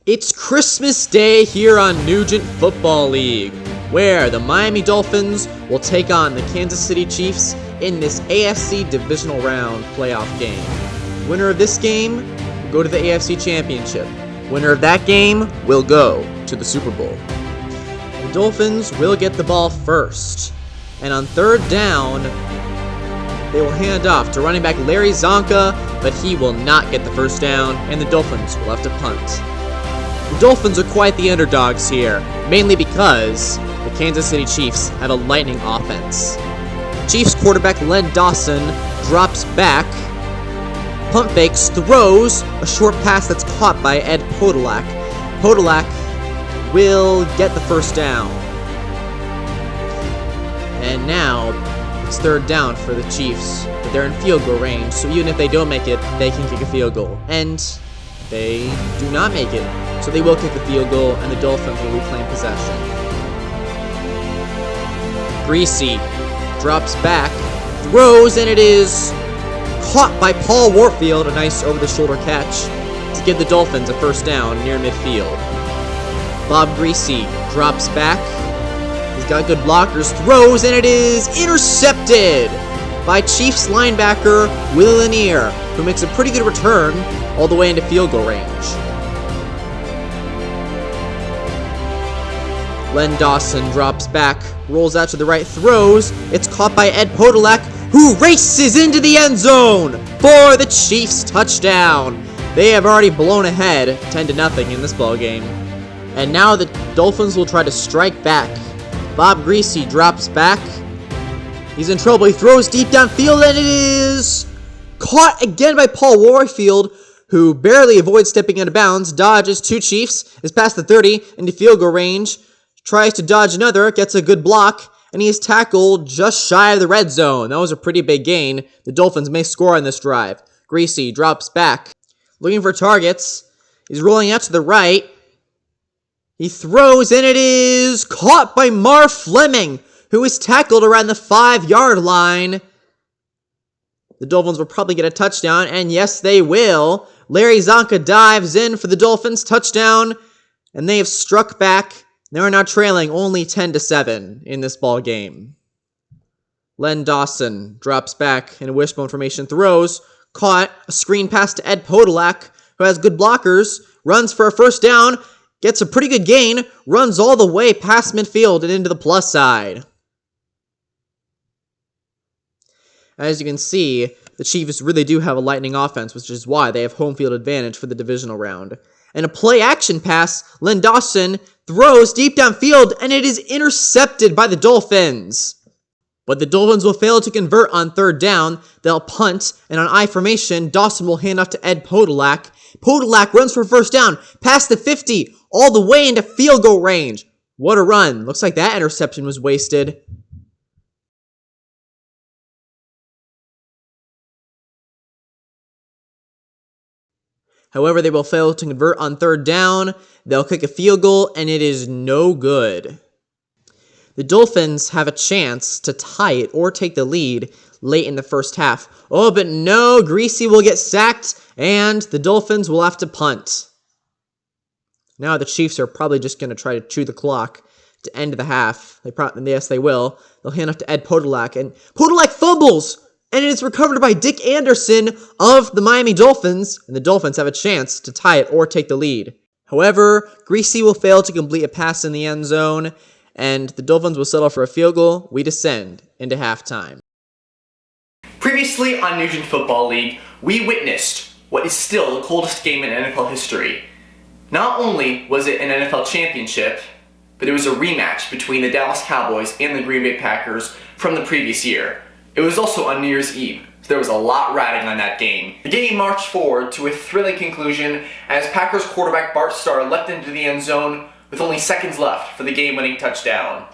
It's Christmas Day here on Nugent Football League, where the Miami Dolphins will take on the Kansas City Chiefs in this AFC Divisional Round playoff game. Winner of this game will go to the AFC Championship. Winner of that game will go to the Super Bowl. The Dolphins will get the ball first, and on third down, they will hand off to running back Larry Zonka, but he will not get the first down, and the Dolphins will have to punt. The Dolphins are quite the underdogs here, mainly because the Kansas City Chiefs have a lightning offense. Chiefs quarterback Len Dawson drops back, pump fakes, throws a short pass that's caught by Ed Podolak. Podolak will get the first down. And now it's third down for the Chiefs, but they're in field goal range, so even if they don't make it, they can kick a field goal. And they do not make it, so they will kick the field goal, and the Dolphins will reclaim possession. Greasy drops back, throws, and it is caught by Paul Warfield, a nice over-the-shoulder catch to give the Dolphins a first down near midfield. Bob Greasy drops back, he's got good blockers, throws, and it is intercepted by Chiefs linebacker Will Lanier, who makes a pretty good return all the way into field goal range. Len Dawson drops back, rolls out to the right, throws. It's caught by Ed Podolak, who races into the end zone for the Chiefs touchdown. They have already blown ahead 10-0 in this ballgame. And now the Dolphins will try to strike back. Bob Greasy drops back. He's in trouble. He throws deep downfield, and it is caught again by Paul Warfield, who barely avoids stepping out of bounds, dodges two Chiefs, is past the 30 into field goal range, tries to dodge another, gets a good block, and he is tackled just shy of the red zone. That was a pretty big gain. The Dolphins may score on this drive. Greasy drops back, looking for targets. He's rolling out to the right. He throws, and it is caught by Marv Fleming, who is tackled around the 5-yard line. The Dolphins will probably get a touchdown, and yes, they will. Larry Zonka dives in for the Dolphins touchdown, and they have struck back. They are now trailing only 10-7 in this ball game. Len Dawson drops back in a wishbone formation, throws, caught, a screen pass to Ed Podolak, who has good blockers, runs for a first down, gets a pretty good gain, runs all the way past midfield and into the plus side. As you can see, the Chiefs really do have a lightning offense, which is why they have home field advantage for the divisional round. And a play-action pass, Len Dawson throws deep downfield, and it is intercepted by the Dolphins. But the Dolphins will fail to convert on third down. They'll punt, and on I formation, Dawson will hand off to Ed Podolak. Podolak runs for first down, past the 50, all the way into field goal range. What a run. Looks like that interception was wasted. However, they will fail to convert on third down. They'll kick a field goal, and it is no good. The Dolphins have a chance to tie it or take the lead late in the first half. Oh, but no, Greasy will get sacked, and the Dolphins will have to punt. Now the Chiefs are probably just going to try to chew the clock to end the half. Yes, they will. They'll hand off to Ed Podolak, and Podolak fumbles! And it is recovered by Dick Anderson of the Miami Dolphins, and the Dolphins have a chance to tie it or take the lead. However, Greasy will fail to complete a pass in the end zone, and the Dolphins will settle for a field goal. We descend into halftime. Previously on Nugent Football League, we witnessed what is still the coldest game in NFL history. Not only was it an NFL championship, but it was a rematch between the Dallas Cowboys and the Green Bay Packers from the previous year. It was also on New Year's Eve, so there was a lot riding on that game. The game marched forward to a thrilling conclusion as Packers quarterback Bart Starr leapt into the end zone with only seconds left for the game-winning touchdown.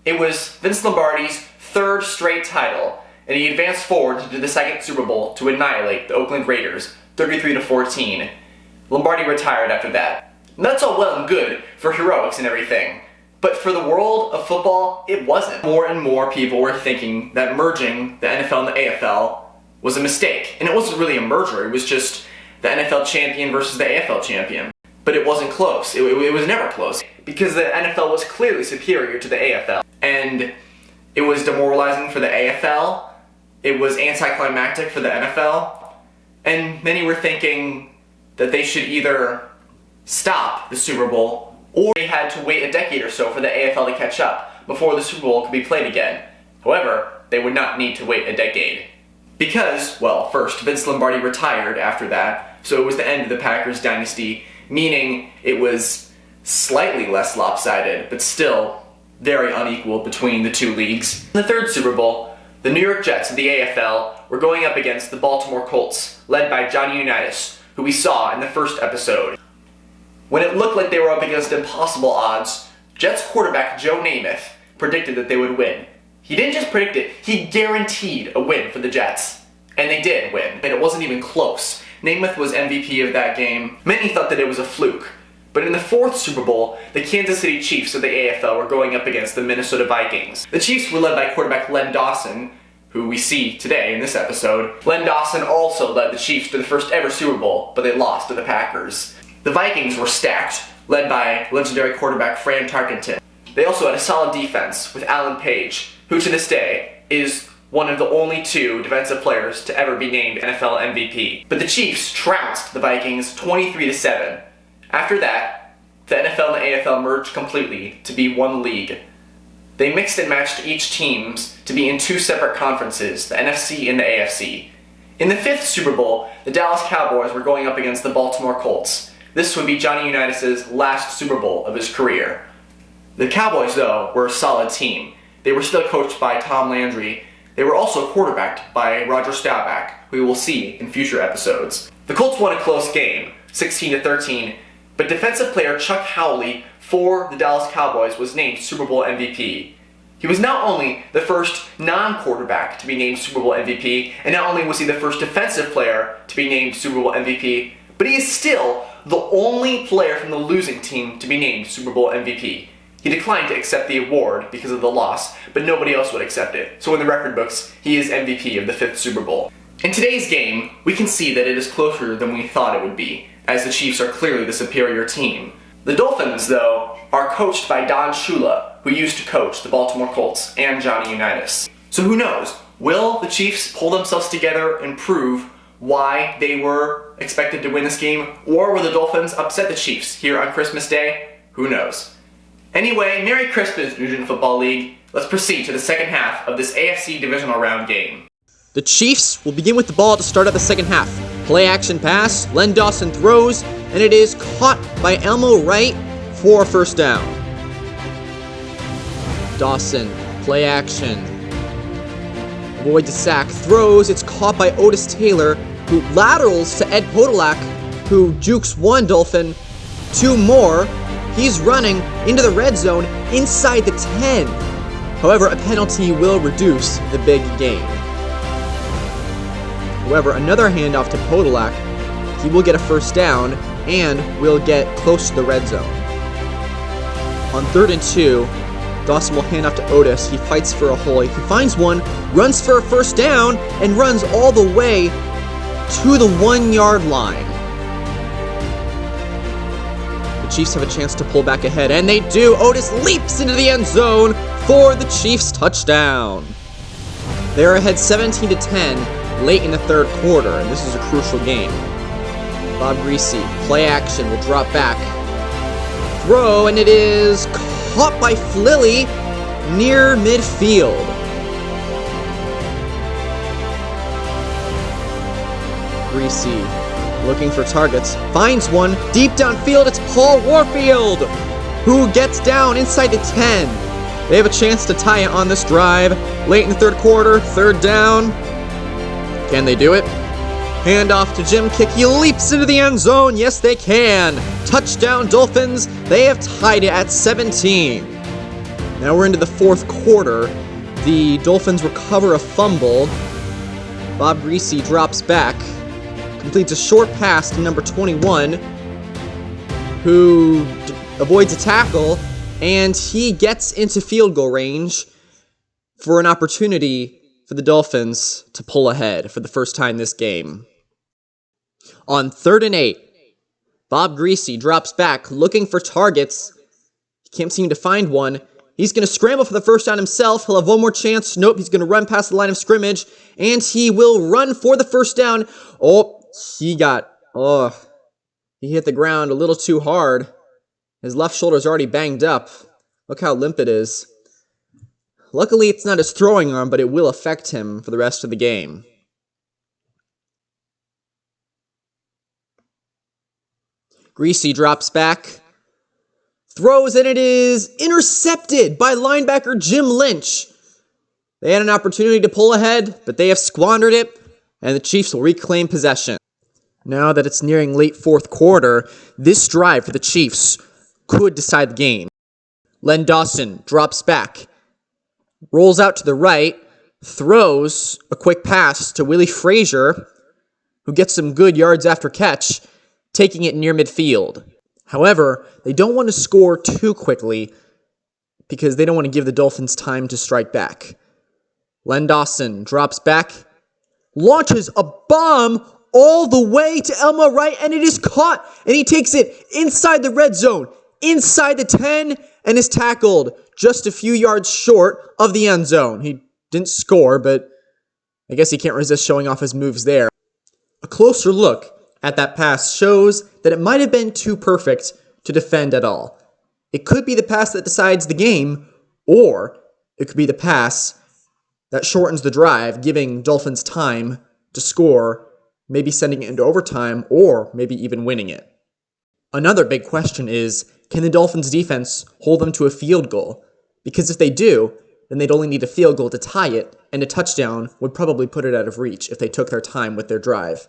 It was Vince Lombardi's third straight title, and he advanced forward to the second Super Bowl to annihilate the Oakland Raiders 33-14. Lombardi retired after that. And that's all well and good for heroics and everything. But for the world of football, it wasn't. More and more people were thinking that merging the NFL and the AFL was a mistake. And it wasn't really a merger, it was just the NFL champion versus the AFL champion. but it wasn't close. It was never close because the NFL was clearly superior to the AFL, and it was demoralizing for the AFL. It was anticlimactic for the NFL, and many were thinking that they should either stop the Super Bowl or they had to wait a decade or so for the AFL to catch up before the Super Bowl could be played again. However, they would not need to wait a decade. Because, well, first, Vince Lombardi retired after that, so it was the end of the Packers dynasty, meaning it was slightly less lopsided, but still very unequal between the two leagues. In the third Super Bowl, the New York Jets of the AFL were going up against the Baltimore Colts, led by Johnny Unitas, who we saw in the first episode. When it looked like they were up against impossible odds, Jets quarterback Joe Namath predicted that they would win. He didn't just predict it, he guaranteed a win for the Jets. And they did win, and it wasn't even close. Namath was MVP of that game. Many thought that it was a fluke. But in the fourth Super Bowl, the Kansas City Chiefs of the AFL were going up against the Minnesota Vikings. The Chiefs were led by quarterback Len Dawson, who we see today in this episode. Len Dawson also led the Chiefs to the first ever Super Bowl, but they lost to the Packers. The Vikings were stacked, led by legendary quarterback Fran Tarkenton. They also had a solid defense with Alan Page, who to this day is one of the only two defensive players to ever be named NFL MVP. But the Chiefs trounced the Vikings 23-7. After that, the NFL and the AFL merged completely to be one league. They mixed and matched each teams to be in two separate conferences, the NFC and the AFC. In the fifth Super Bowl, the Dallas Cowboys were going up against the Baltimore Colts. This would be Johnny Unitas' last Super Bowl of his career. The Cowboys, though, were a solid team. They were still coached by Tom Landry. They were also quarterbacked by Roger Staubach, who we will see in future episodes. The Colts won a close game, 16-13, but defensive player Chuck Howley for the Dallas Cowboys was named Super Bowl MVP. He was not only the first non-quarterback to be named Super Bowl MVP, and not only was he the first defensive player to be named Super Bowl MVP, but he is still the only player from the losing team to be named Super Bowl MVP. He declined to accept the award because of the loss, but nobody else would accept it. So in the record books, he is MVP of the fifth Super Bowl. In today's game, we can see that it is closer than we thought it would be, as the Chiefs are clearly the superior team. The Dolphins, though, are coached by Don Shula, who used to coach the Baltimore Colts and Johnny Unitas. So who knows? Will the Chiefs pull themselves together and prove why they were expected to win this game, or will the Dolphins upset the Chiefs here on Christmas Day? Who knows? Anyway, Merry Christmas, Nugent Football League. Let's proceed to the second half of this AFC Divisional Round game. The Chiefs will begin with the ball to start out the second half. Play action pass, Len Dawson throws, and it is caught by Elmo Wright for a first down. Dawson, play action. Avoids a sack, throws, it's caught by Otis Taylor, who laterals to Ed Podolak, who jukes one Dolphin, two more. He's running into the red zone inside the 10. However, a penalty will reduce the big gain. However, another handoff to Podolak, he will get a first down and will get close to the red zone. On 3rd and 2, Dawson will hand off to Otis. He fights for a hole. He finds one, runs for a first down, and runs all the way to the 1-yard line. Chiefs have a chance to pull back ahead, and they do. Otis leaps into the end zone for the Chiefs touchdown. They're ahead 17-10 late in the third quarter, and this is a crucial game. Bob Greasy, play action, will drop back. Throw, and it is caught by Flilly near midfield. Greasy looking for targets, finds one, deep downfield, it's Paul Warfield, who gets down inside the 10. They have a chance to tie it on this drive. Late in the third quarter, third down. Can they do it? Hand off to Jim Kick, he leaps into the end zone, yes they can. Touchdown Dolphins, they have tied it at 17. Now we're into the fourth quarter. The Dolphins recover a fumble. Bob Greasy drops back, completes a short pass to number 21, who avoids a tackle, and he gets into field goal range for an opportunity for the Dolphins to pull ahead for the first time this game. On 3rd and 8, Bob Greasy drops back, looking for targets. He can't seem to find one. He's going to scramble for the first down himself. He'll have one more chance. Nope, he's going to run past the line of scrimmage, and he will run for the first down. He hit the ground a little too hard. His left shoulder's already banged up. Look how limp it is. Luckily, it's not his throwing arm, but it will affect him for the rest of the game. Greasy drops back, throws, and it is intercepted by linebacker Jim Lynch. They had an opportunity to pull ahead, but they have squandered it, and the Chiefs will reclaim possession. Now that it's nearing late fourth quarter, this drive for the Chiefs could decide the game. Len Dawson drops back, rolls out to the right, throws a quick pass to Willie Frazier, who gets some good yards after catch, taking it near midfield. However, they don't want to score too quickly because they don't want to give the Dolphins time to strike back. Len Dawson drops back, launches a bomb all the way to Elmo Wright, and it is caught, and he takes it inside the red zone, inside the 10, and is tackled just a few yards short of the end zone. He didn't score, but I guess he can't resist showing off his moves there. A closer look at that pass shows that it might have been too perfect to defend at all. It could be the pass that decides the game, or it could be the pass that shortens the drive, giving Dolphins time to score, maybe sending it into overtime, or maybe even winning it. Another big question is, can the Dolphins defense hold them to a field goal? Because if they do, then they'd only need a field goal to tie it, and a touchdown would probably put it out of reach if they took their time with their drive.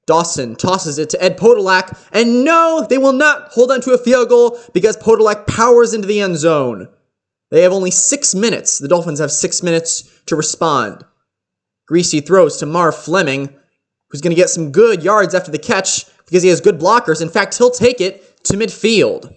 Dawson tosses it to Ed Podolak, and no, they will not hold on to a field goal because Podolak powers into the end zone. They have only 6 minutes. The Dolphins have 6 minutes to respond. Greasy throws to Marv Fleming, who's going to get some good yards after the catch because he has good blockers. In fact, he'll take it to midfield.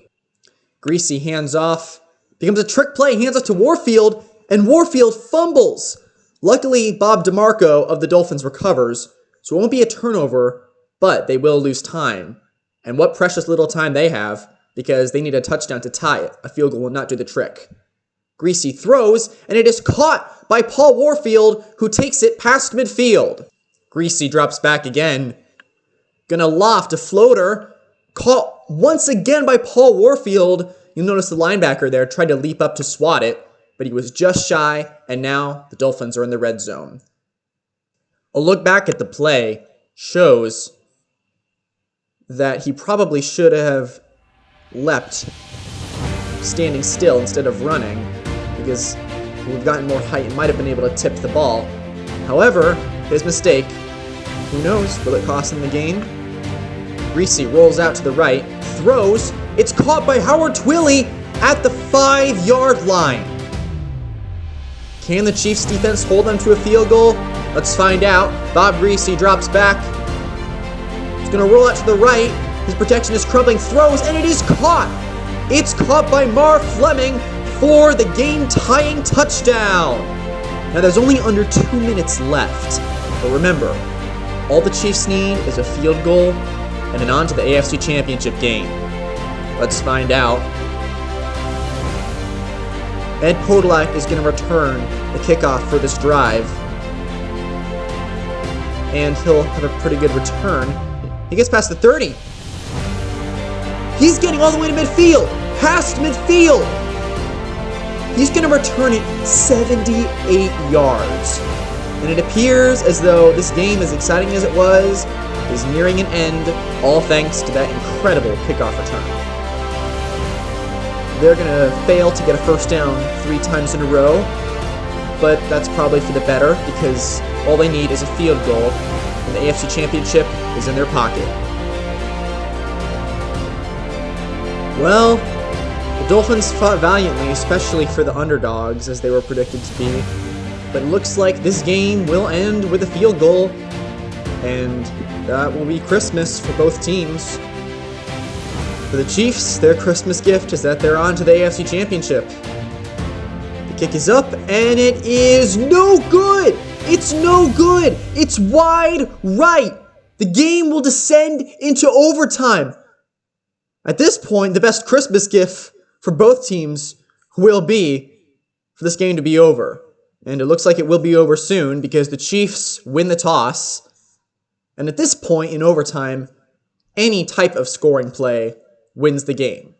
Greasy hands off, becomes a trick play, hands off to Warfield, and Warfield fumbles. Luckily, Bob DeMarco of the Dolphins recovers, so it won't be a turnover, but they will lose time. And what precious little time they have, because they need a touchdown to tie it. A field goal will not do the trick. Greasy throws, and it is caught by Paul Warfield, who takes it past midfield. Greasy drops back again. Gonna loft a floater, caught once again by Paul Warfield. You'll notice the linebacker there tried to leap up to swat it, but he was just shy, and now the Dolphins are in the red zone. A look back at the play shows that he probably should have leapt standing still instead of running, because if we've gotten more height, it might have been able to tip the ball. However, his mistake, who knows, will it cost him the game? Greasy rolls out to the right, throws, it's caught by Howard Twilley at the 5-yard line. Can the Chiefs defense hold them to a field goal? Let's find out. Bob Greasy drops back. He's going to roll out to the right. His protection is crumbling. Throws, and it is caught. It's caught by Marv Fleming for the game-tying touchdown. Now, there's only under 2 minutes left. But remember, all the Chiefs need is a field goal and an on to the AFC Championship game. Let's find out. Ed Podolak is going to return the kickoff for this drive. And he'll have a pretty good return. He gets past the 30. He's getting all the way to midfield. Past midfield. He's going to return it 78 yards. And it appears as though this game, as exciting as it was, is nearing an end, all thanks to that incredible kickoff return. They're going to fail to get a first down 3 times in a row, but that's probably for the better because all they need is a field goal, and the AFC Championship is in their pocket. Well, the Dolphins fought valiantly, especially for the underdogs, as they were predicted to be, but it looks like this game will end with a field goal, and that will be Christmas for both teams. For the Chiefs, their Christmas gift is that they're on to the AFC Championship. The kick is up, and it is no good! It's no good! It's wide right! The game will descend into overtime. At this point, the best Christmas gift for both teams will be for this game to be over. And it looks like it will be over soon because the Chiefs win the toss. And at this point in overtime, any type of scoring play wins the game.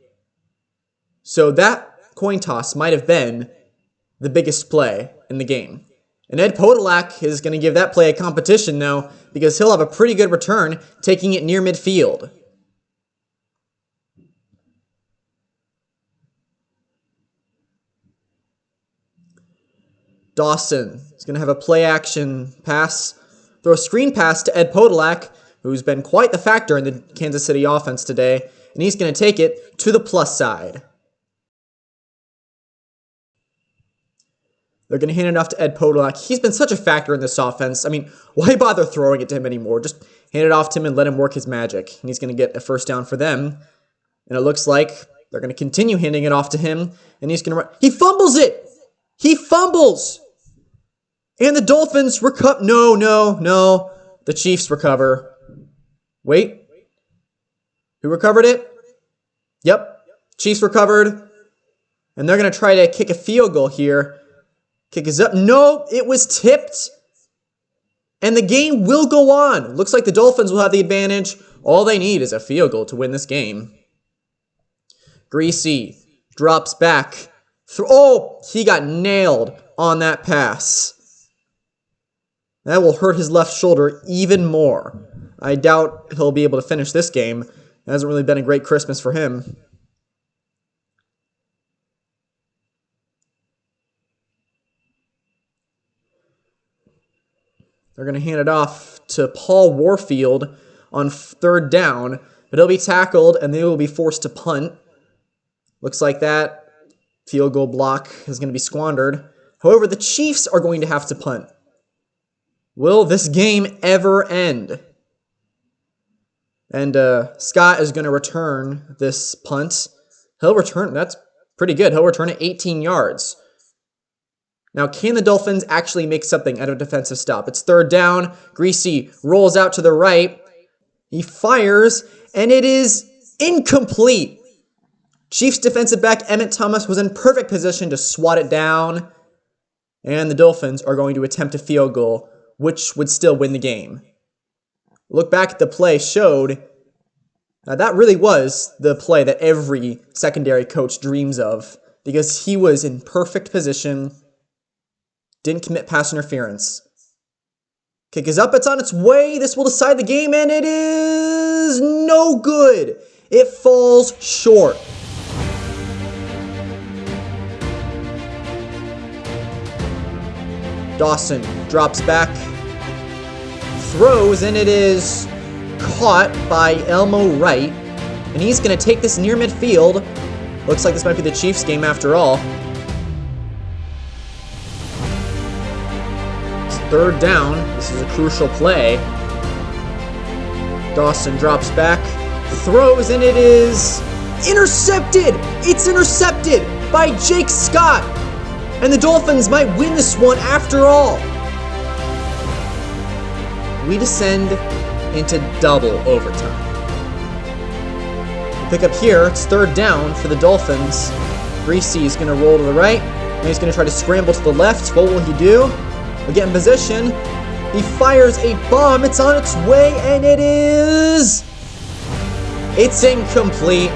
So that coin toss might have been the biggest play in the game. And Ed Podolak is going to give that play a competition now because he'll have a pretty good return taking it near midfield. Dawson is going to have a play action pass, throw a screen pass to Ed Podolak, who's been quite the factor in the Kansas City offense today, and he's going to take it to the plus side. They're going to hand it off to Ed Podolak. He's been such a factor in this offense. I mean, why bother throwing it to him anymore? Just hand it off to him and let him work his magic. And he's going to get a first down for them. And it looks like they're going to continue handing it off to him. And he's going to run. He fumbles it! He fumbles! And the Dolphins recover. No. The Chiefs recover. Wait. Who recovered it? Yep. Chiefs recovered. And they're going to try to kick a field goal here. Kick is up. No, it was tipped. And the game will go on. Looks like the Dolphins will have the advantage. All they need is a field goal to win this game. Greasy drops back. Oh, he got nailed on that pass. That will hurt his left shoulder even more. I doubt he'll be able to finish this game. It hasn't really been a great Christmas for him. They're going to hand it off to Paul Warfield on third down, but he'll be tackled and they will be forced to punt. Looks like that field goal block is going to be squandered. However, the Chiefs are going to have to punt. Will this game ever end? And Scott is going to return this punt. He'll return, that's pretty good. He'll return it 18 yards. Now, can the Dolphins actually make something out of a defensive stop? It's third down. Greasy rolls out to the right. He fires, and it is incomplete. Chiefs defensive back Emmett Thomas was in perfect position to swat it down. And the Dolphins are going to attempt a field goal, which would still win the game. Look back at the play showed. That really was the play that every secondary coach dreams of because he was in perfect position. Didn't commit pass interference. Kick is up. It's on its way. This will decide the game, and it is no good. It falls short. Dawson drops back, throws, and it is caught by Elmo Wright. And he's going to take this near midfield. Looks like this might be the Chiefs game after all. Third down. This is a crucial play. Dawson drops back, throws, and it is intercepted! It's intercepted by Jake Scott! And the Dolphins might win this one after all. We descend into double overtime. Pick up here, it's third down for the Dolphins. Greasy is going to roll to the right, and he's going to try to scramble to the left. What will he do? He'll get in position. He fires a bomb. It's on its way, and it is... It's incomplete.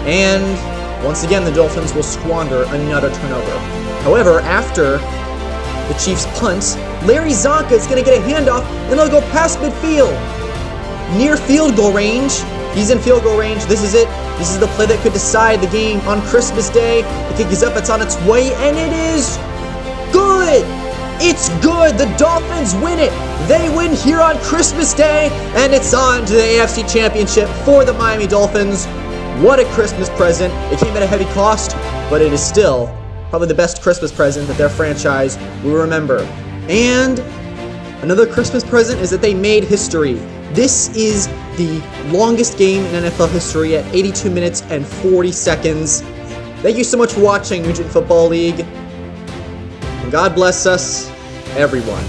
And once again, the Dolphins will squander another turnover. However, after the Chiefs punt, Larry Zonka is going to get a handoff, and they'll go past midfield. Near field goal range. He's in field goal range. This is it. This is the play that could decide the game on Christmas Day. The kick is up. It's on its way, and it is good. It's good. The Dolphins win it. They win here on Christmas Day, and it's on to the AFC Championship for the Miami Dolphins. What a Christmas present. It came at a heavy cost, but it is still probably the best Christmas present that their franchise will remember. And another Christmas present is that they made history. This is the longest game in NFL history at 82 minutes and 40 seconds. Thank you so much for watching Nugent Football League. And God bless us, everyone.